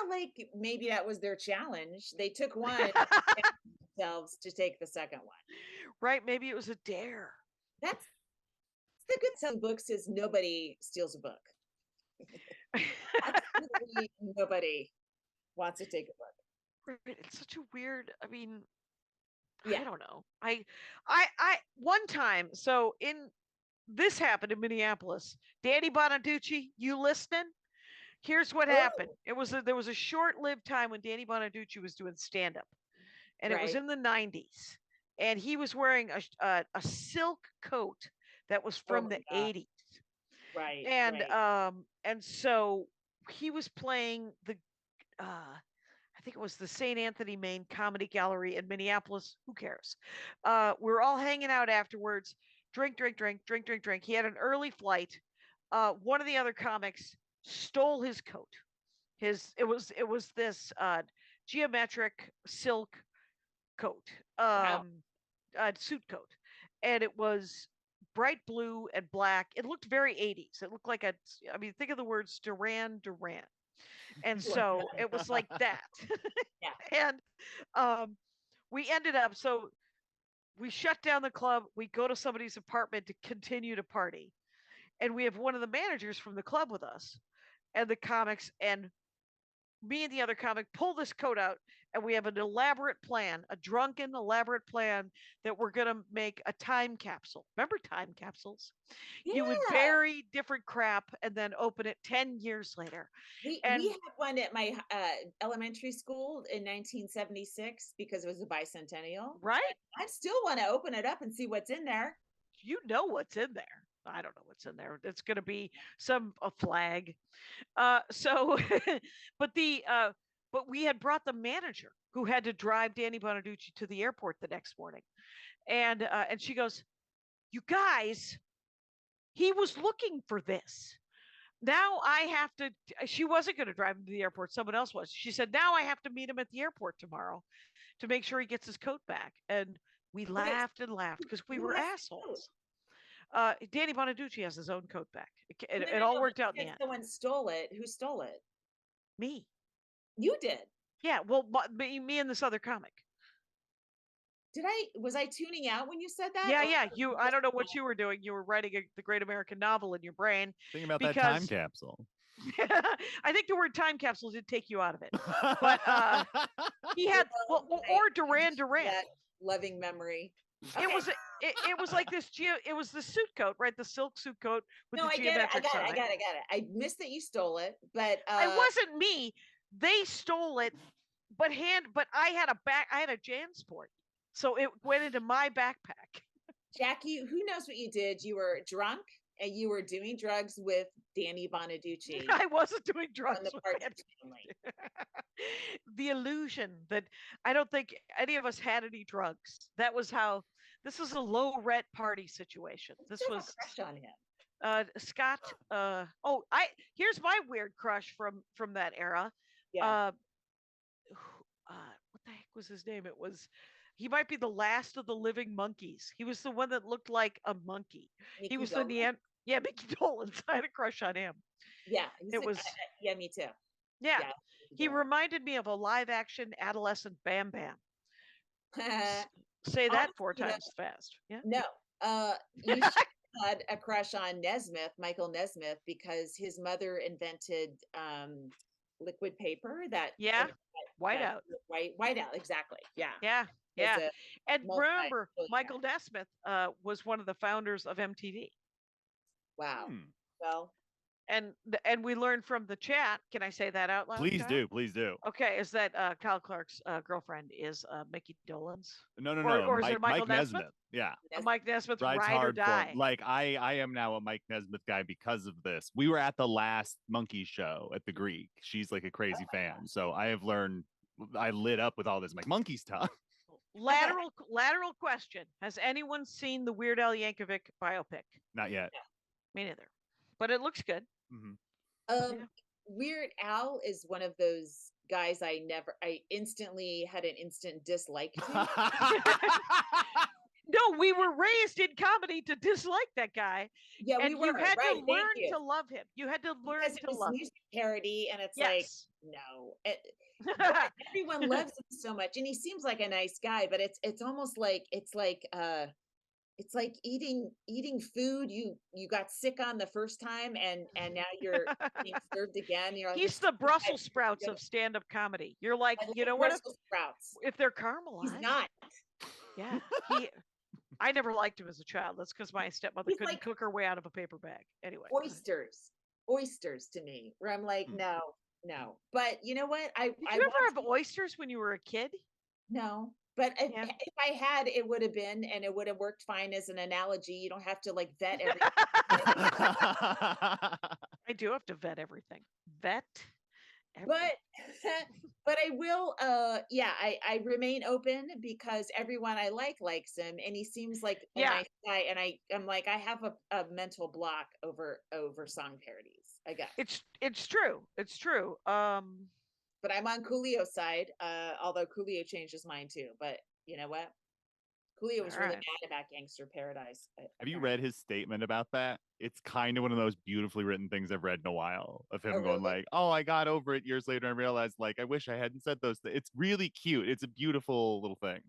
B: Like maybe that was their challenge. They took one themselves to take the second one.
C: Right. Maybe it was a dare.
B: That's the good selling books is nobody steals a book. Absolutely nobody wants to take a book.
C: Right. It's such a weird, I mean, I don't know. I one time, so this happened in Minneapolis. Danny Bonaducci, you listening? Here's what happened. There was a short-lived time when Danny Bonaducci was doing stand-up, and it was in the 90s, and he was wearing a silk coat that was from the 80s.
B: Right.
C: And so he was playing I think it was the St. Anthony, Maine Comedy Gallery in Minneapolis. Who cares? We're all hanging out afterwards. Drink, drink, drink, drink, drink, drink. He had an early flight. One of the other comics stole his coat. It was this geometric silk coat,
B: Wow.
C: suit coat, and it was bright blue and black. It looked very 80s. It looked like I mean, think of the words Duran Duran. And
B: Sure.
C: so it was like that.
B: Yeah.
C: And we ended up, so we shut down the club. We go to somebody's apartment to continue to party. And we have one of the managers from the club with us and the comics, and me and the other comic pull this coat out, and we have an elaborate plan, a drunken elaborate plan that we're going to make a time capsule. Remember time capsules? You would
B: Yeah.
C: bury different crap and then open it 10 years later.
B: We
C: And
B: had one at my elementary school in 1976 because it was a bicentennial.
C: right?
B: I still want to open it up and see what's in there.
C: You know what's in there. I don't know what's in there. It's going to be a flag. So, but we had brought the manager who had to drive Danny Bonaducci to the airport the next morning, and she goes, "You guys, he was looking for this. Now I have to." She wasn't going to drive him to the airport. Someone else was. She said, "Now I have to meet him at the airport tomorrow to make sure he gets his coat back." And we laughed and laughed because we were assholes. Danny Bonaducci has his own coat back. It all worked out in the end.
B: Someone stole it. Who stole it?
C: Me.
B: You did.
C: Yeah, well, me and this other comic.
B: Was I tuning out when you said that?
C: Yeah. I don't know what you were doing. You were writing the great American novel in your brain.
D: Think about that time capsule.
C: I think the word time capsule did take you out of it. But he had, or Duran Duran.
B: That loving memory.
C: It was like this it was the suit coat, right? The silk suit coat with the geometric
B: I got it. I missed that you stole it, but
C: it wasn't me. They stole it, but I had a JanSport, so it went into my backpack.
B: Jackie, who knows what you did? You were drunk and you were doing drugs with Danny Bonaducci.
C: I wasn't doing drugs
B: the
C: with
B: Parks
C: Danny.
B: family.
C: The illusion that I don't think any of us had any drugs. That was how. This was a low rent party situation. This was
B: a crush on him.
C: Scott. Here's my weird crush from that era.
B: Yeah.
C: What the heck was his name? He might be the last of the living Monkees. He was the one that looked like a monkey.
B: Mickey
C: He was
B: Dolenz?
C: Mickey Dolenz. I had a crush on him.
B: Yeah.
C: It was.
B: Yeah, me too.
C: Yeah.
B: Yeah.
C: He reminded me of a live action adolescent Bam Bam. Say that 4 times fast. Yeah.
B: No. You should have had a crush on Michael Nesmith, because his mother invented liquid paper that
C: whiteout.
B: Whiteout, exactly. Yeah.
C: Yeah. And remember,
B: multi-billionaire.
C: Michael Nesmith was one of the founders of MTV.
B: Wow.
D: Hmm.
B: Well,
C: And we learned from the chat. Can I say that out loud?
D: Please
C: Kyle?
D: do. Please do.
C: Okay, is that Kyle Clark's girlfriend is Mickey Dolenz?
D: No.
C: Or is it Michael
D: Mike
C: Nesmith?
D: Yeah.
C: Mike Nesmith,
D: Rides
C: ride or
D: hard for
C: die.
D: him. Like I am now a Mike Nesmith guy because of this. We were at the last Monkees show at the Greek. She's like a crazy fan. So I have learned, I lit up with all this like Monkees stuff.
C: Lateral question. Has anyone seen the Weird Al Yankovic biopic?
D: Not yet.
C: Me neither. But it looks good.
D: Mm-hmm.
B: Weird Al is one of those guys I instantly had an instant dislike to.
C: No, we were raised in comedy to dislike that guy.
B: Yeah,
C: and
B: we were.
C: You had
B: right,
C: to learn to love him. You had to learn
B: because it
C: to
B: was
C: love him.
B: music parody, and it's
C: Yes.
B: like, no. But everyone loves him so much, and he seems like a nice guy, but it's almost like it's like eating food you got sick on the first time, and now you're being served again. You're like,
C: He's the Brussels sprouts of stand-up comedy. You're like, you know what?
B: Brussels sprouts.
C: If they're caramelized.
B: He's not.
C: Yeah. I never liked him as a child. That's because my stepmother
B: He's
C: couldn't
B: like
C: cook her way out of a paper bag. Anyway.
B: Oysters to me, where I'm like, no. But you know what?
C: Did you ever have oysters when you were a kid?
B: No. But if I had, it would have been, and it would have worked fine as an analogy. You don't have to like vet everything.
C: I do have to vet everything. Vet.
B: But But I will, yeah, I remain open because everyone I likes him, and he seems like a
C: Yeah.
B: nice guy. And I'm like, I have a mental block over song parodies, I guess.
C: It's true. It's true.
B: But I'm on Coolio's side, although Coolio changed his mind too. But you know what? Coolio was really
C: Alright.
B: mad about Gangster Paradise.
D: Have you read his statement about that? It's kind of one of those beautifully written things I've read in a while of him
B: Oh,
D: going
B: really?
D: like, "Oh, I got over it years later and realized like I wish I hadn't said those." It's really cute. It's a beautiful little thing.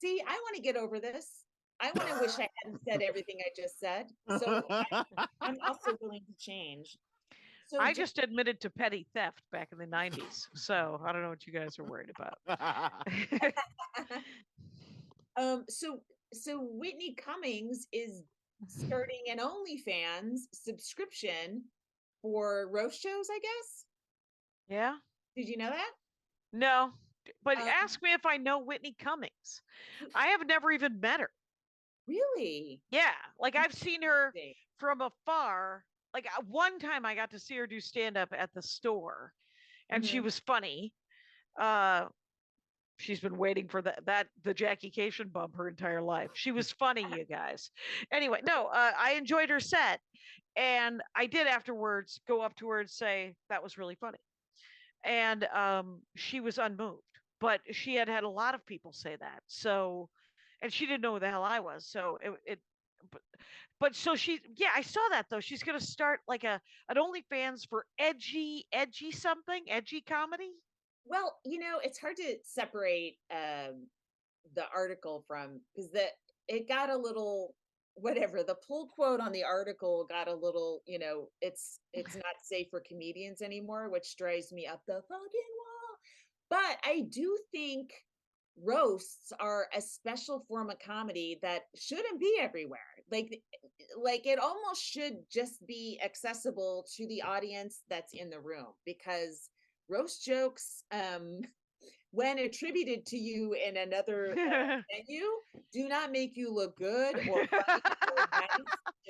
B: See, I want to get over this. I want to wish I hadn't said everything I just said. So I'm also willing to change. So
C: I just admitted to petty theft back in the 90s. So I don't know what you guys are worried about.
B: so Whitney Cummings is starting an OnlyFans subscription for roast shows, I guess.
C: Yeah.
B: Did you know that?
C: No. But
B: Um,
C: ask me if I know Whitney Cummings. I have never even met her.
B: Really?
C: Yeah. Like I've seen her
B: Interesting.
C: from afar. Like one time I got to see her do stand up at the store and she
B: Mhm.
C: was funny. She's been waiting for the Jackie Cation bump her entire life. She was funny, you guys. Anyway, no, I enjoyed her set, and I did afterwards go up to her and say that was really funny, and she was unmoved. But she had had a lot of people say that, so, and she didn't know who the hell I was, so but, but so she, yeah, I saw that though. She's gonna start like an OnlyFans for edgy something, edgy comedy.
B: Well, it's hard to separate the article from, because it got a little, whatever, the pull quote on the article got a little, it's not safe for comedians anymore, which drives me up the fucking wall. But I do think roasts are a special form of comedy that shouldn't be everywhere. Like it almost should just be accessible to the audience that's in the room, because roast jokes, when attributed to you in another venue, do not make you look good or funny or nice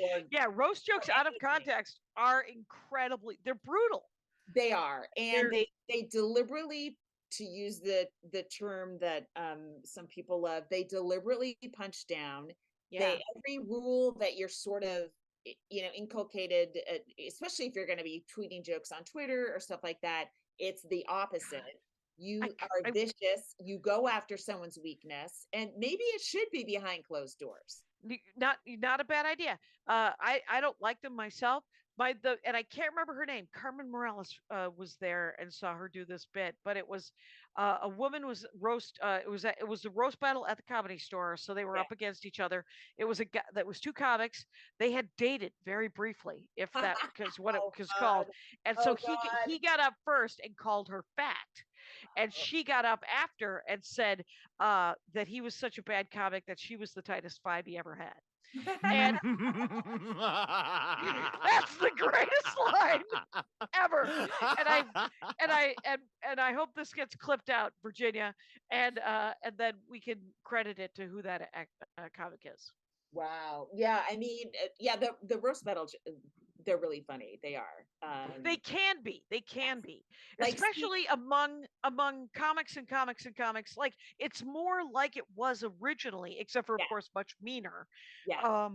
B: or
C: Yeah, roast jokes out of
B: anything.
C: context are they're brutal.
B: They are, and
C: They're-
B: they deliberately, to use the term that some people love, they deliberately punch down.
C: Yeah.
B: Every rule that you're sort of inculcated, especially if you're going to be tweeting jokes on Twitter or stuff like that, it's the opposite. You are vicious, you go after someone's weakness, and maybe it should be behind closed doors.
C: Not a bad idea. I don't like them myself. And I can't remember her name. Carmen Morales was there and saw her do this bit, but it was a woman was roast. It was a roast battle at the Comedy Store, so they were
B: Yeah.
C: up against each other. It was a guy that was two comics. They had dated very briefly, if that because what it
B: Oh,
C: was
B: God.
C: called. And so
B: Oh,
C: he got up first and called her fat. And she got up after and said that he was such a bad comic that she was the tightest five he ever had. And that's the greatest line ever. And I hope this gets clipped out, Virginia, and then we can credit it to who that comic is.
B: Wow. Yeah, I mean, yeah, the roast battle, they're really funny. They are.
C: They can be. They can be.
B: Like,
C: Especially among comics and comics and comics. Like it's more like it was originally, except for of
B: Yeah.
C: course much meaner.
B: Yeah.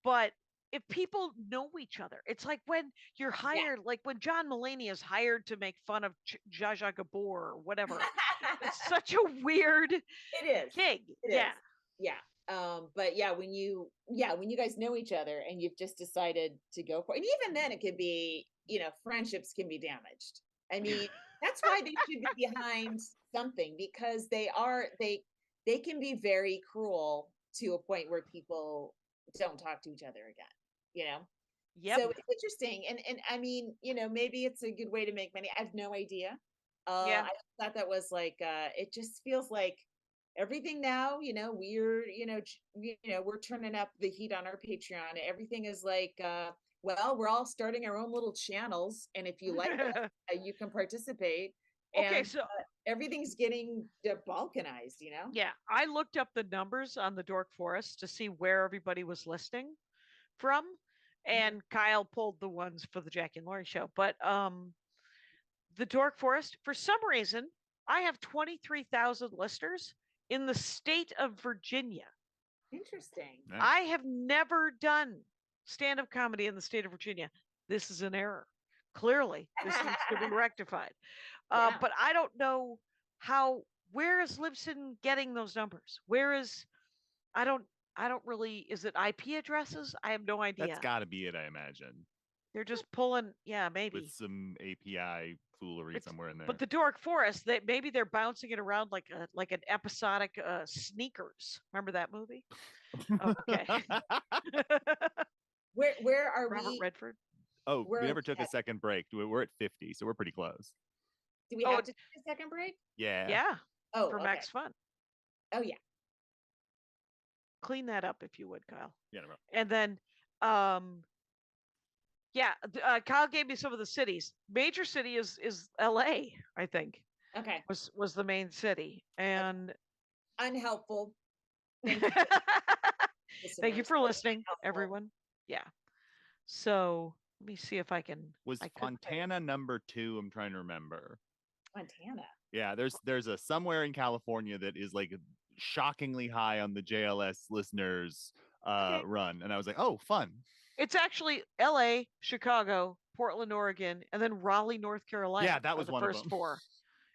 C: But if people know each other, it's like when you're hired, like when John Mulaney is hired to make fun of Zsa Zsa Gabor or whatever. It's such a weird
B: It is.
C: gig.
B: It
C: Yeah.
B: is. Yeah. But yeah, when you guys know each other and you've just decided to go for it, and even then it could be, friendships can be damaged. I mean, that's why they should be behind something, because they can be very cruel to a point where people don't talk to each other again.
C: Yep.
B: So it's interesting. And I mean, maybe it's a good way to make money. I have no idea.
C: Yeah.
B: I thought that was like, it just feels like everything now, we're turning up the heat on our Patreon. Everything is like, well, we're all starting our own little channels, and if you like it, you can participate.
C: Okay,
B: And
C: so
B: everything's getting balkanized.
C: yeah, I looked up the numbers on the Dork Forest to see where everybody was listening from, and Kyle pulled the ones for the Jackie and Laurie show. But the Dork Forest, for some reason, I have 23,000 listeners in the state of Virginia.
B: Interesting.
D: Nice.
C: I have never done stand-up comedy in the state of Virginia. This is an error. Clearly, this needs to be rectified.
B: Yeah.
C: But I don't know where is Libsyn getting those numbers? I don't really, is it IP addresses? I have no idea.
D: That's got to be it, I imagine.
C: They're just pulling, yeah, maybe.
D: With some API foolery somewhere in there.
C: But the Dork Forest, maybe they're bouncing it around like an episodic Sneakers. Remember that movie? Okay.
B: Where are
C: Robert
B: we?
C: Redford.
D: Oh,
B: We're
D: we never took a
B: at-
D: second break. We're at 50, so we're pretty close.
B: Do we
C: Oh,
B: have to take a second break?
D: Yeah.
C: Yeah,
B: Oh,
C: for
B: okay.
C: Max Fun.
B: Oh yeah.
C: Clean that up if you would, Kyle.
D: Yeah, no problem.
C: And then, Kyle gave me some of the cities. Major city is LA, I think,
B: Okay.
C: was the main city. And
B: Unhelpful. Thank you.
C: thank you
B: listeners.
C: for listening,
B: Helpful.
C: everyone. Yeah. So let me see if I can.
D: Was
C: I could-
D: Fontana number 2? I'm trying to remember.
B: Montana.
D: Yeah, there's a somewhere in California that is like shockingly high on the JLS listeners
B: Okay.
D: run. And I was like, oh, fun.
C: It's actually LA, Chicago, Portland, Oregon, and then Raleigh, North Carolina.
D: Yeah, that
C: are
D: was
C: the
D: one of
C: first
D: them.
C: 4.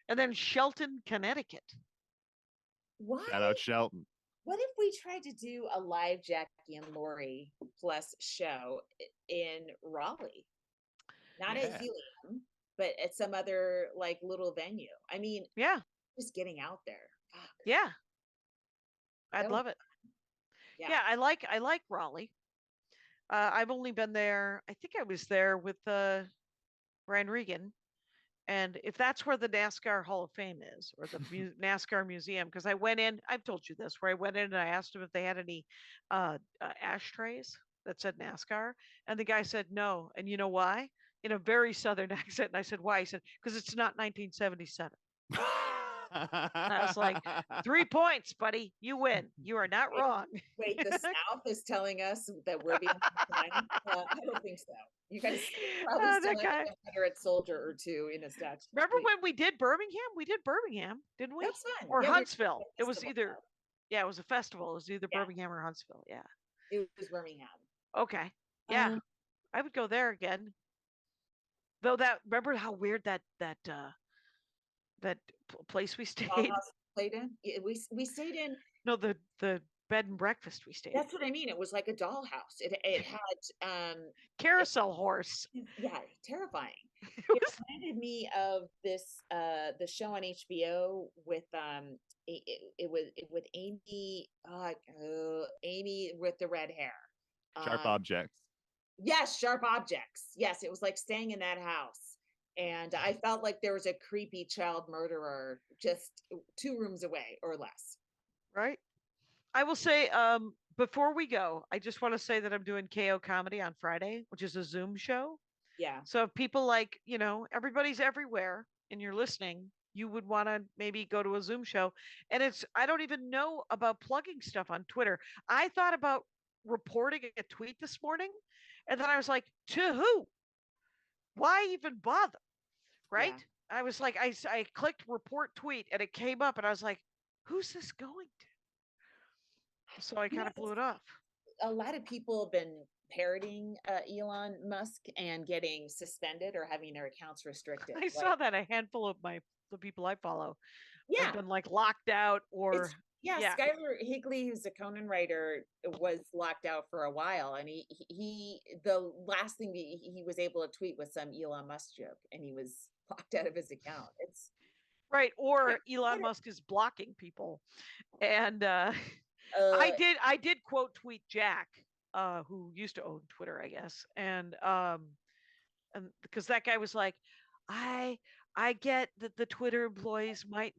C: And then Shelton, Connecticut.
B: Why?
D: Shout out Shelton.
B: What if we tried to do a live Jackie and Laurie plus show in Raleigh? Not
D: Yeah.
B: at Helium, but at some other like little venue. I mean,
C: Yeah,
B: just getting out there. Fuck.
C: yeah. I'd
B: That would-
C: love it.
B: Yeah.
C: Yeah, I like Raleigh. I've only been there. I think I was there with Brian Regan, and if that's where the NASCAR Hall of Fame is, or the NASCAR Museum, because I went in. I've told you this, where I went in and I asked him if they had any ashtrays that said NASCAR, and the guy said no. And you know why? In a very southern accent. And I said, why? He said, because it's not 1977. I was like, 3 points, buddy. You win. You are not wrong.
B: Wait, the South is telling us that we're being behind? I don't think so. You guys probably
C: Oh,
B: still
C: that
B: have
C: guy.
B: a Confederate soldier or two in a statue.
C: Remember when we did Birmingham? We did Birmingham, didn't we?
B: That's fun.
C: Or
B: Yeah, we're
C: Huntsville.
B: doing a
C: It was
B: festival
C: either,
B: now.
C: yeah, it was a festival. It was either
B: Yeah.
C: Birmingham or Huntsville. Yeah.
B: It was Birmingham.
C: Okay. Yeah. I would go there again. Though remember how weird that place we stayed?
B: Dollhouse played in. Yeah, we stayed in.
C: No, the bed and breakfast we stayed.
B: That's what I mean. It was like a dollhouse. It had
C: Carousel horse.
B: yeah, terrifying.
C: It
B: It
C: was-
B: reminded me of this the show on HBO with it was with Amy Amy with the red hair.
D: Sharp
B: Um,
D: objects.
B: Yes, Sharp Objects. Yes, it was like staying in that house. And I felt like there was a creepy child murderer just 2 rooms away or less.
C: Right. I will say, before we go, I just want to say that I'm doing KO Comedy on Friday, which is a Zoom show.
B: Yeah.
C: So if people like, everybody's everywhere and you're listening, you would want to maybe go to a Zoom show. And I don't even know about plugging stuff on Twitter. I thought about reporting a tweet this morning, and then I was like, to who? Why even bother? Right? I was like, I clicked report tweet and it came up, and I was like, who's this going to? So I kind of blew it off.
B: A lot of people have been parroting Elon Musk and getting suspended or having their accounts restricted.
C: I saw that a handful of the people I follow
B: Yeah.
C: have been like locked out or
B: Yeah,
C: yeah.
B: Skylar Higley, who's a Conan writer, was locked out for a while, and he the last thing he was able to tweet was some Elon Musk joke, and he was locked out of his account. It's
C: right. Or
B: Yeah,
C: Elon
B: what
C: Musk is blocking people. And
B: uh,
C: I did quote tweet Jack, who used to own Twitter, I guess. And because that guy was like, I get that the Twitter employees might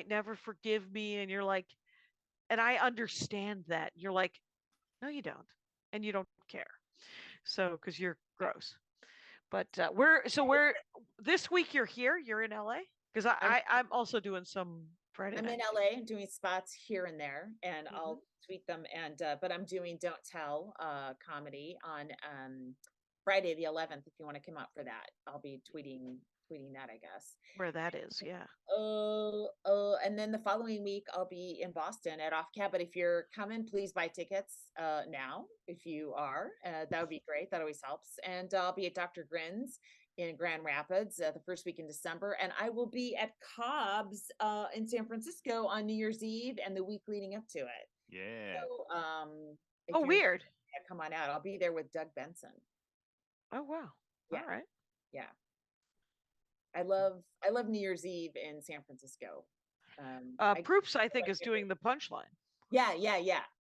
C: never forgive me. And you're like, and I understand that. You're like, no, you don't. And you don't care. So, because you're gross. But we're this week you're here, you're in LA? Because I'm also doing some Friday
B: I'm
C: night.
B: in LA. I'm doing spots here and there, and
C: Mm-hmm.
B: I'll tweet them. And but I'm doing Don't Tell comedy on Friday the 11th. If you want to come out for that, I'll be tweeting tweeting that, I guess.
C: Where that is, yeah.
B: And then the following week I'll be in Boston at Off Cab. But if you're coming, please buy tickets now. If you are, that would be great. That always helps. And I'll be at Dr. Grin's in Grand Rapids the first week in December, and I will be at Cobb's in San Francisco on New Year's Eve and the week leading up to it.
D: Yeah.
B: So, if
C: Oh,
B: you're-
C: weird.
B: yeah, come on out. I'll be there with Doug Benson.
C: Oh, wow.
B: Yeah.
C: All right.
B: Yeah. I love New Year's Eve in San Francisco.
C: Proops, I think, is doing the punchline.
B: Yeah.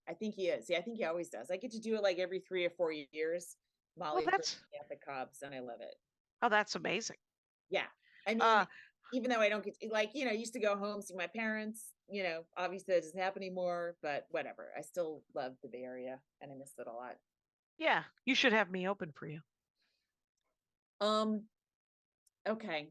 B: I think he is. Yeah, I think he always does. I get to do it like every 3 or 4 years. Molly
C: that's-
B: brings me at the Cobb's, and I love it.
C: Oh, that's amazing.
B: Yeah. I mean, even though I don't get like, I used to go home, see my parents, obviously that doesn't happen anymore, but whatever. I still love the Bay Area and I miss it a lot.
C: Yeah, you should have me open for you.
B: Okay.